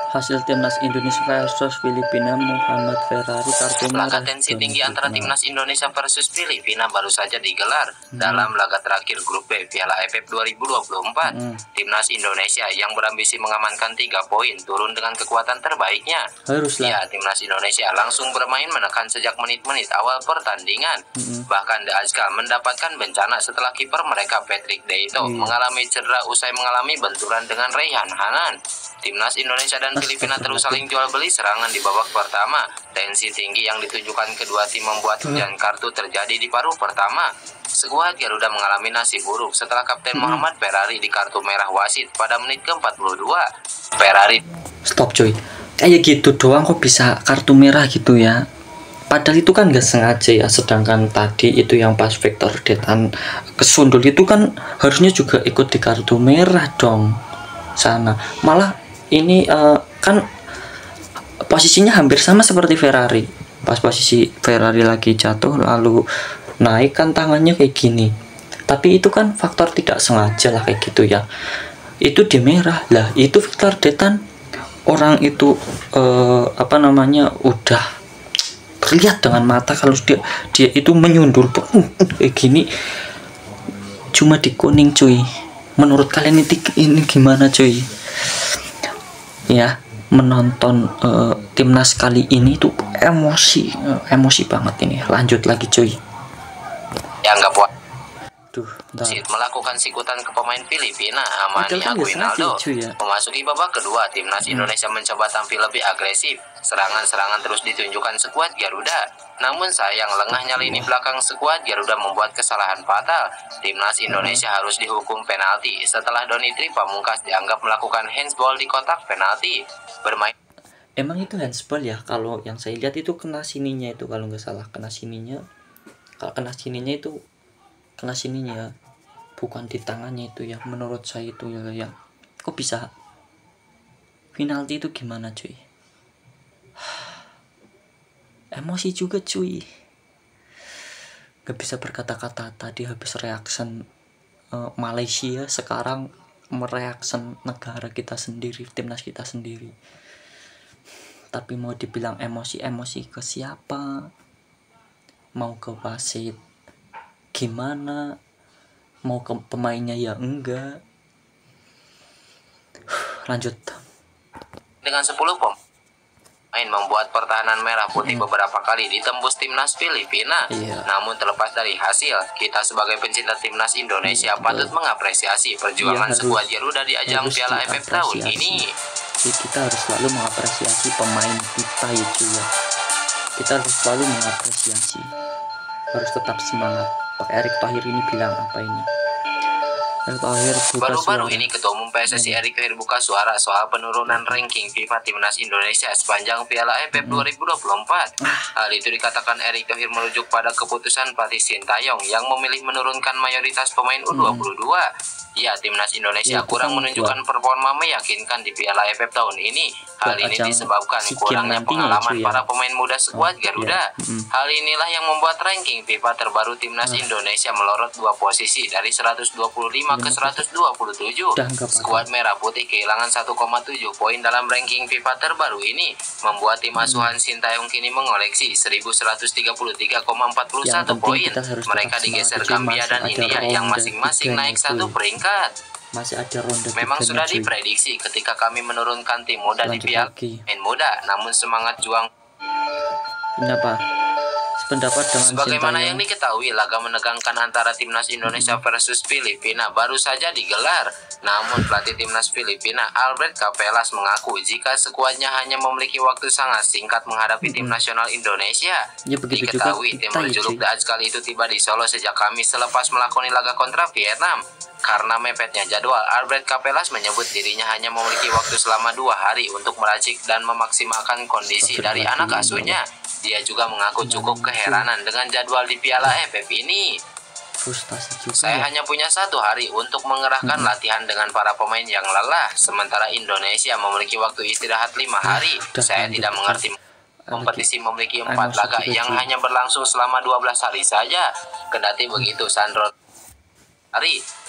Hasil timnas Indonesia versus Filipina, Muhammad Ferrari kartu merah. Laga tensi tinggi antara timnas Indonesia versus Filipina baru saja digelar dalam laga terakhir grup B Piala AFF 2024. Timnas Indonesia yang berambisi mengamankan 3 poin turun dengan kekuatan terbaiknya. Ya, timnas Indonesia langsung bermain menekan sejak menit-menit awal pertandingan. Bahkan The Azkal mendapatkan bencana setelah kiper mereka Patrick Deito mengalami cedera usai mengalami benturan dengan Reyhan Hanan. Timnas Indonesia dan Filipina terus saling jual beli serangan di babak pertama. Tensi tinggi yang ditunjukkan kedua tim membuat hujan kartu terjadi di paruh pertama. Skuad Garuda mengalami nasib buruk setelah Kapten Muhammad Ferrari di kartu merah wasit pada menit ke-42. Ferrari Stop cuy, kayak gitu doang kok bisa kartu merah gitu ya. Padahal itu kan gak sengaja ya. Sedangkan tadi itu yang pas Victor Detan kesundul itu kan harusnya juga ikut di kartu merah dong sana. Malah ini kan posisinya hampir sama seperti Ferrari. Pas posisi Ferrari lagi jatuh lalu naik kan tangannya kayak gini. Tapi itu kan faktor tidak sengaja lah kayak gitu ya. Itu di merah lah. Itu Victor Detan orang itu udah terlihat dengan mata kalau dia itu menyundul kayak gini. Cuma di kuning cuy. Menurut kalian ini gimana cuy? Ya, menonton timnas kali ini tuh emosi banget ini. Lanjut lagi cuy. Dianggap melakukan sikutan ke pemain Filipina Amani Aguinaldo. Memasuki babak kedua, timnas Indonesia mencoba tampil lebih agresif. Serangan-serangan terus ditunjukkan skuad Garuda. Namun sayang, lengahnya lini belakang skuad Garuda membuat kesalahan fatal. Timnas Indonesia harus dihukum penalti setelah Donitri Pamungkas dianggap melakukan handsball di kotak penalti. Emang itu handsball ya? Kalau yang saya lihat itu kena sininya itu, kalau nggak salah kena sininya. Kalau kena sininya itu kena sininya, bukan di tangannya itu ya. Menurut saya itu ya. Kok bisa penalti itu gimana cuy? Emosi juga cuy. Gak bisa berkata-kata. Tadi habis reaction Malaysia, sekarang mereaction negara kita sendiri, timnas kita sendiri. Tapi mau dibilang emosi ke siapa? Mau ke wasit gimana? Mau ke pemainnya ya enggak. Lanjut. Dengan 10 pemain membuat pertahanan merah putih beberapa kali ditembus timnas Filipina. Namun terlepas dari hasil, kita sebagai pencinta timnas Indonesia patut mengapresiasi perjuangan skuad Garuda di ajang Piala AFF tahun ini. Kita harus selalu mengapresiasi pemain kita itu ya. Kita harus selalu mengapresiasi. Harus tetap semangat. Pak Erick Thohir ini bilang apa ini? Baru-baru ini Ketua Umum PSSI Erick Thohir buka suara soal penurunan ranking FIFA Timnas Indonesia sepanjang Piala AFF 2024. Hal itu dikatakan Erick Thohir merujuk pada keputusan pelatih Sintayong yang memilih menurunkan mayoritas pemain U22. Ya, timnas Indonesia kurang menunjukkan performa meyakinkan di Piala AFF tahun ini. Hal ini disebabkan kurangnya pengalaman para pemain muda skuad Garuda. Hal inilah yang membuat ranking FIFA terbaru timnas Indonesia melorot 2 posisi dari 125 ke 127. Skuad Merah Putih kehilangan 1,7 poin dalam ranking FIFA terbaru ini, membuat tim asuhan Sintayong kini mengoleksi 1133,41 poin. Mereka digeser Gambia dan India yang masing-masing naik 1 peringkat. Masih ada ronde. Memang sudah diprediksi ketika kami menurunkan tim muda di Piala main muda, namun semangat juang. Kenapa? Pendapat dengan sebagaimana yang diketahui, laga menegangkan antara timnas Indonesia versus Filipina baru saja digelar. Namun pelatih timnas Filipina Albert Capelas mengaku jika skuadnya hanya memiliki waktu sangat singkat menghadapi tim nasional Indonesia. Diketahui tim berjuluk The Azkal itu tiba di Solo sejak Kamis selepas melakoni laga kontra Vietnam. Karena mepetnya jadwal, Albert Capelas menyebut dirinya hanya memiliki waktu selama 2 hari untuk meracik dan memaksimalkan kondisi dari anak asuhnya. Dia juga mengaku cukup keheranan dengan jadwal di Piala AFF ini. Saya hanya punya 1 hari untuk mengerahkan latihan dengan para pemain yang lelah, sementara Indonesia memiliki waktu istirahat 5 hari. Saya tidak mengerti kompetisi memiliki 4 laga yang hanya berlangsung selama 12 hari saja. Kendati begitu, Sandro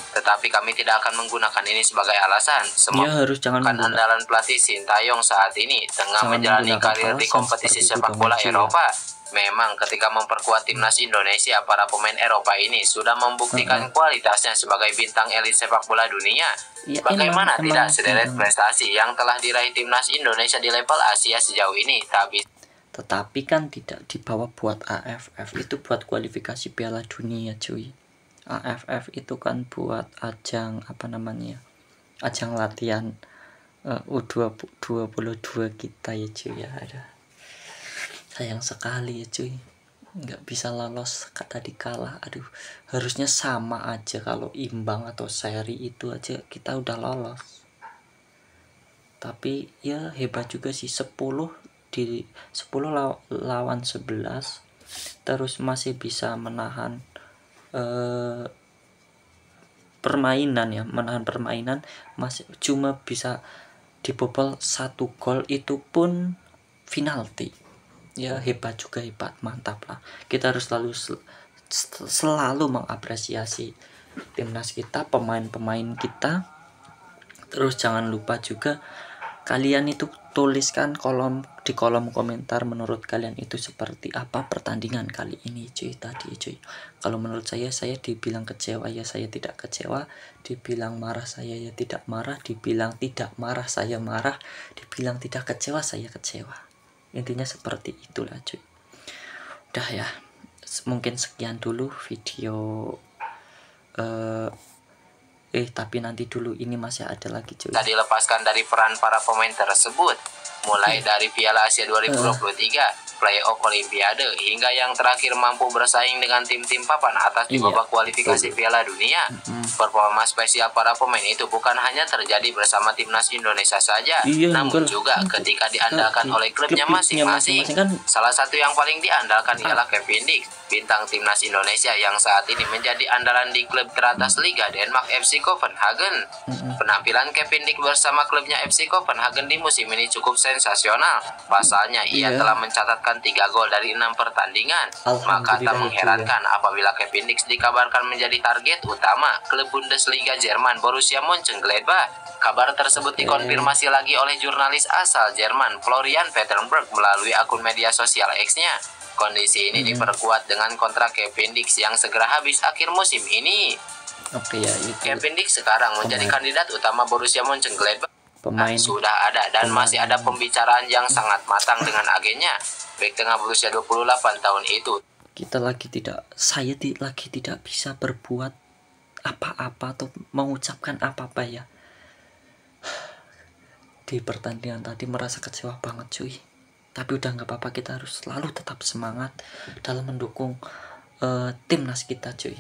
Tetapi kami tidak akan menggunakan ini sebagai alasan. Ya harus jangan menggunakan, andalan pelatih Sintayong saat ini tengah jangan menjalani menggunakan karir di alasan kompetisi seperti itu sepak dong, bola cuy, ya. Eropa. Memang ketika memperkuat timnas Indonesia, para pemain Eropa ini sudah membuktikan kualitasnya sebagai bintang elit sepak bola dunia. Ya, Bagaimana emang tidak sederet prestasi yang telah diraih timnas Indonesia di level Asia sejauh ini, tetapi kan tidak dibawa buat AFF, itu buat kualifikasi Piala Dunia, cuy. AFF itu kan buat ajang apa namanya, ajang latihan U22 kita ya cuy ya. Ada sayang sekali ya cuy, nggak bisa lolos tadi kalah. Aduh, harusnya sama aja, kalau imbang atau seri itu aja kita udah lolos. Tapi ya hebat juga sih, 10 lawan 11 terus masih bisa menahan permainan masih cuma bisa dibobol 1 gol, itu pun penalti. Ya hebat juga, hebat, mantap lah. Kita harus selalu mengapresiasi timnas kita, pemain-pemain kita. Terus jangan lupa juga kalian itu tuliskan di kolom komentar, menurut kalian itu seperti apa pertandingan kali ini cuy tadi cuy. Kalau menurut saya dibilang kecewa ya saya tidak kecewa, dibilang marah saya ya tidak marah, dibilang tidak marah saya marah, dibilang tidak kecewa saya kecewa. Intinya seperti itulah cuy. Udah ya, mungkin sekian dulu video tapi nanti dulu, ini masih ada lagi cuy. Tadi lepaskan dari peran para pemain tersebut, mulai dari Piala Asia 2023, playoff Olimpiade, hingga yang terakhir mampu bersaing dengan tim-tim papan atas di babak kualifikasi Piala Dunia. Performa spesial para pemain itu bukan hanya terjadi bersama timnas Indonesia saja, namun juga ketika diandalkan oleh klubnya masing-masing. Salah satu yang paling diandalkan ialah Kevin Dix, bintang timnas Indonesia yang saat ini menjadi andalan di klub teratas Liga Denmark FC Copenhagen. Penampilan Kevin Dix bersama klubnya FC Copenhagen di musim ini cukup sensasional. Pasalnya ia telah mencatatkan 3 gol dari 6 pertandingan. Maka tak mengherankan apabila Kevin Dix dikabarkan menjadi target utama klub Bundesliga Jerman Borussia Mönchengladbach. Kabar tersebut dikonfirmasi lagi oleh jurnalis asal Jerman Florian Plettenberg melalui akun media sosial X-nya. Kondisi ini diperkuat dengan kontrak Kevin Dix yang segera habis akhir musim ini. Kevin Dix sekarang menjadi kandidat utama Borussia Mönchengladbach. Sudah ada dan masih ada pembicaraan yang sangat matang dengan agennya. Bek tengah berusia 28 tahun itu. Saya lagi tidak bisa berbuat apa-apa atau mengucapkan apa-apa ya. Di pertandingan tadi merasa kecewa banget cuy. Tapi udah nggak apa-apa, kita harus selalu tetap semangat dalam mendukung timnas kita cuy.